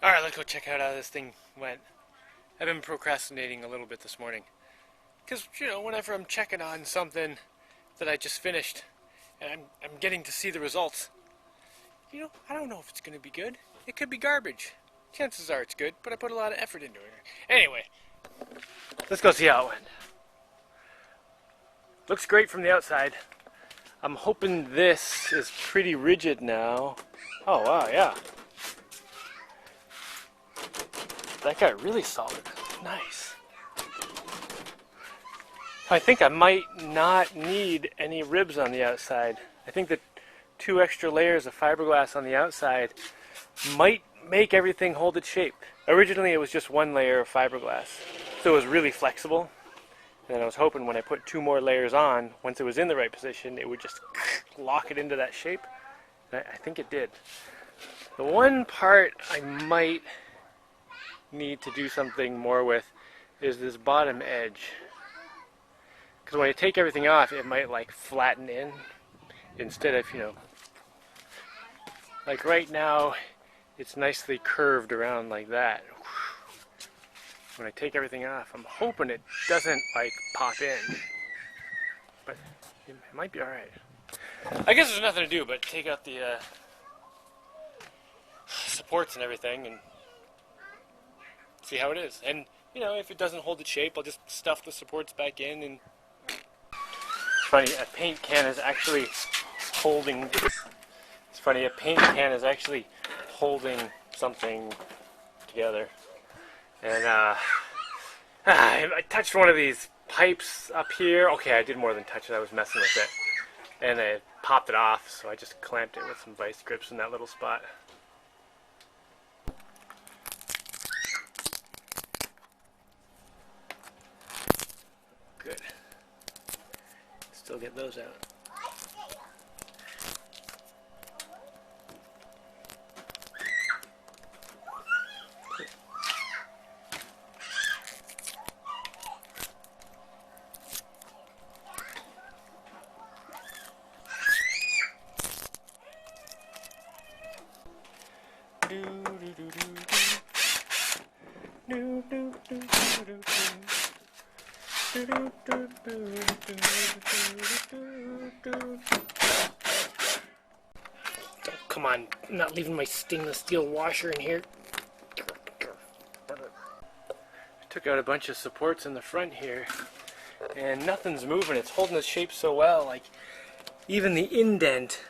Alright, let's go check out how this thing went. I've been procrastinating a little bit this morning. Because, whenever I'm checking on something that I just finished, and I'm getting to see the results, I don't know if it's going to be good. It could be garbage. Chances are it's good, but I put a lot of effort into it. Anyway, let's go see how it went. Looks great from the outside. I'm hoping this is pretty rigid now. Oh, wow, yeah. That got really solid. Nice. I think I might not need any ribs on the outside. I think that 2 extra layers of fiberglass on the outside might make everything hold its shape. Originally it was just 1 layer of fiberglass, so it was really flexible. And then I was hoping when I put 2 more layers on, once it was in the right position, it would just lock it into that shape. And I think it did. The one part I might need to do something more with is this bottom edge, because when I take everything off it might like flatten in instead of like right now it's nicely curved around like that. When I take everything off I'm hoping it doesn't like pop in, but it might be alright. I guess there's nothing to do but take out the supports and everything and see how it is. And if it doesn't hold its shape, I'll just stuff the supports back in. And it's funny, a paint can is actually holding. It's funny, a paint can is actually holding something together. And I touched one of these pipes up here. Okay, I did more than touch it. I was messing with it, and I popped it off. So I just clamped it with some vice grips in that little spot. Good. Still get those out. Oh, come on, I'm not leaving my stainless steel washer in here. I took out a bunch of supports in the front here, and nothing's moving. It's holding its shape so well. Like, even the indent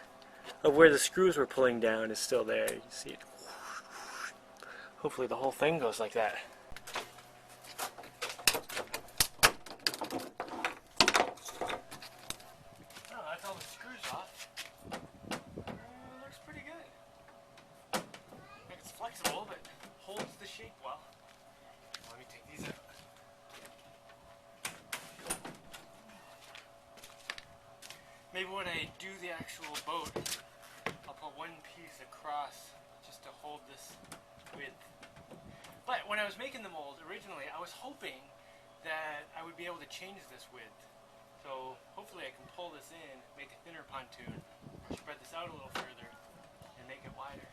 of where the screws were pulling down is still there. You can see it. Hopefully the whole thing goes like that. Oh, that's all the screws off. Looks pretty good. It's flexible, but holds the shape well. Let me take these out. Maybe when I do the actual boat, I'll put one piece across just to hold this width. But when I was making the mold originally, I was hoping that I would be able to change this width. So hopefully I can pull this in, make a thinner pontoon, spread this out a little further, and make it wider.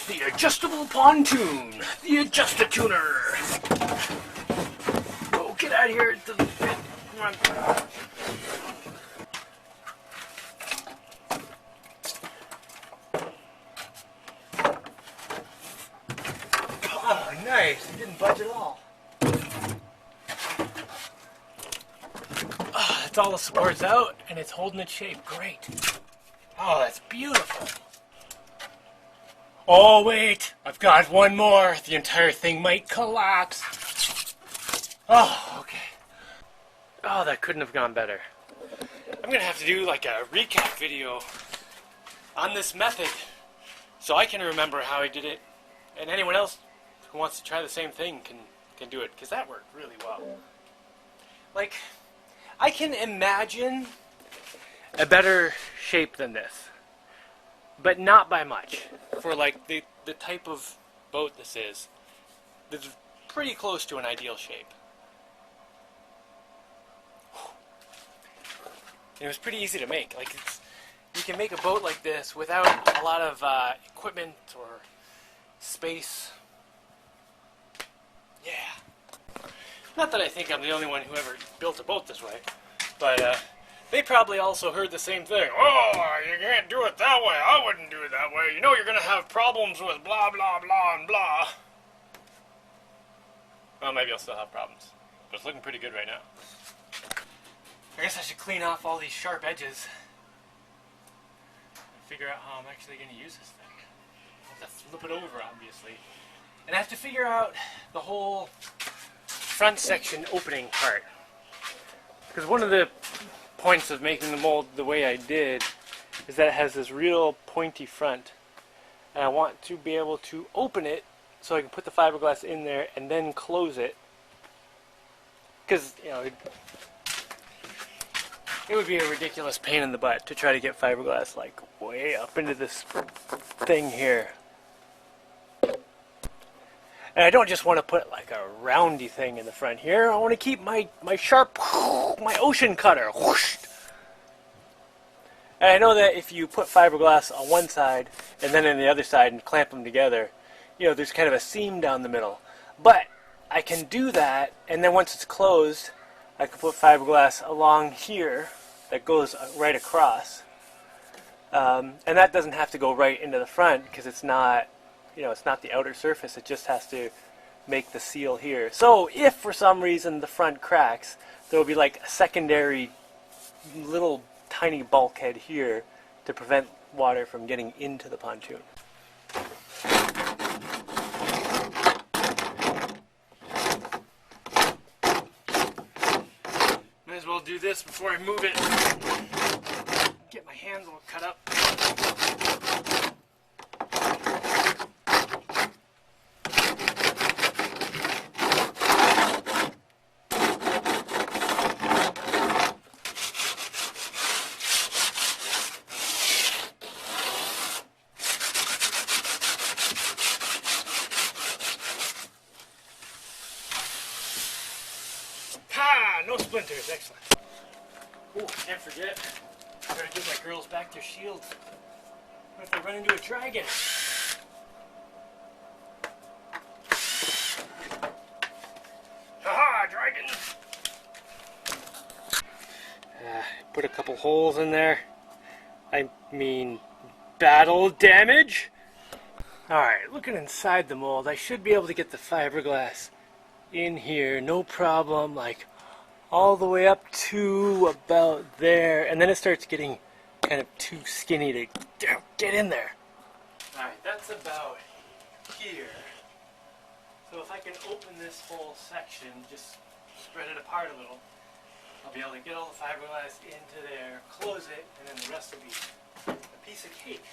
The adjustable pontoon! The adjust-a-tuner! Oh, get out of here! It doesn't fit. Come on. Oh, nice. It didn't budge at all. Oh, that's all the supports out, and it's holding its shape. Great. Oh, that's beautiful. Oh, wait. I've got one more. The entire thing might collapse. Oh, okay. Oh, that couldn't have gone better. I'm going to have to do like a recap video on this method so I can remember how I did it, and anyone else who wants to try the same thing can do it, because that worked really well. Like, I can imagine a better shape than this, but not by much. For like the type of boat this is, it's pretty close to an ideal shape. It was pretty easy to make. Like, you can make a boat like this without a lot of equipment or space. Yeah. Not that I think I'm the only one who ever built a boat this way, but they probably also heard the same thing. Oh, you can't do it that way. I wouldn't do it that way. You know you're going to have problems with blah, blah, blah, and blah. Well, maybe I'll still have problems. But it's looking pretty good right now. I guess I should clean off all these sharp edges. And figure out how I'm actually going to use this thing. I have to flip it over, obviously. And I have to figure out the whole front section opening part. Because one of the points of making the mold the way I did is that it has this real pointy front, and I want to be able to open it so I can put the fiberglass in there and then close it, because you know it would be a ridiculous pain in the butt to try to get fiberglass like way up into this thing here. And I don't just want to put like a roundy thing in the front here. I want to keep my sharp, my ocean cutter. And I know that if you put fiberglass on one side and then on the other side and clamp them together, you know, there's kind of a seam down the middle. But I can do that, and then once it's closed, I can put fiberglass along here that goes right across. And that doesn't have to go right into the front because it's not, you know, it's not the outer surface, it just has to make the seal here. So if for some reason the front cracks, there will be like a secondary little tiny bulkhead here to prevent water from getting into the pontoon. Might as well do this before I move it. Get my hands all cut up. No splinters, excellent. Oh, can't forget. I gotta give my girls back their shields. What if they run into a dragon? Haha, dragon! Put a couple holes in there. I mean, battle damage? Alright, looking inside the mold, I should be able to get the fiberglass in here, no problem, like all the way up to about there, and then it starts getting kind of too skinny to get in there. Alright, that's about here. So if I can open this whole section, just spread it apart a little, I'll be able to get all the fiberglass into there, close it, and then the rest will be a piece of cake.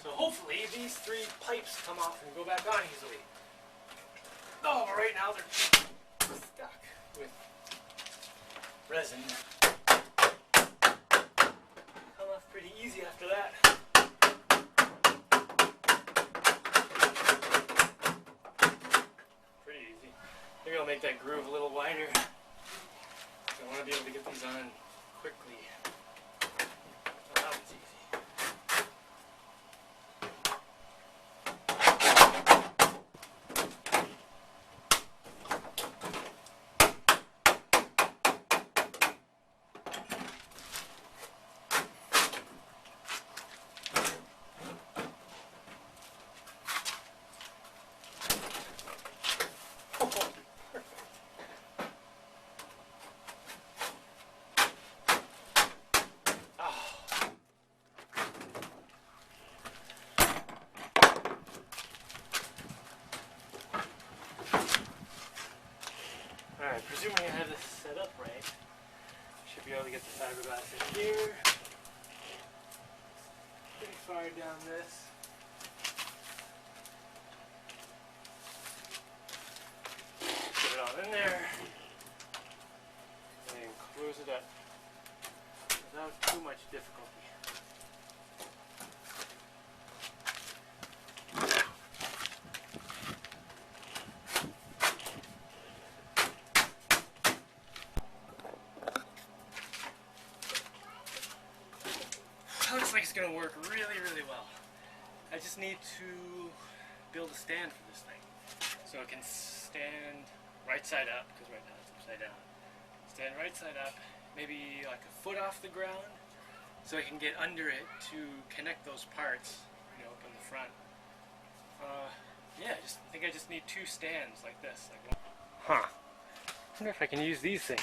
So hopefully these three pipes come off and go back on easily. Oh, but right now they're stuck with resin. Come off pretty easy after that. Pretty easy. Maybe I'll make that groove a little wider. I want to be able to get these on quickly. Oh, that one's easy. Alright, presuming I have this set up right, should be able to get the fiberglass in here. Pretty far down this. Get it all in there. And close it up without too much difficulty. Looks like it's going to work really, really well. I just need to build a stand for this thing. So it can stand right side up, because right now it's upside down. Stand right side up, maybe like a foot off the ground, so I can get under it to connect those parts, you know, up in the front. Yeah, I think I just need 2 stands like this. Like, huh. I wonder if I can use these things.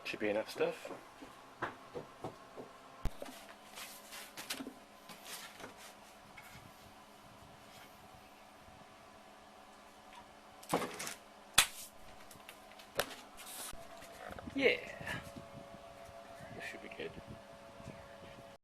Should be enough stuff.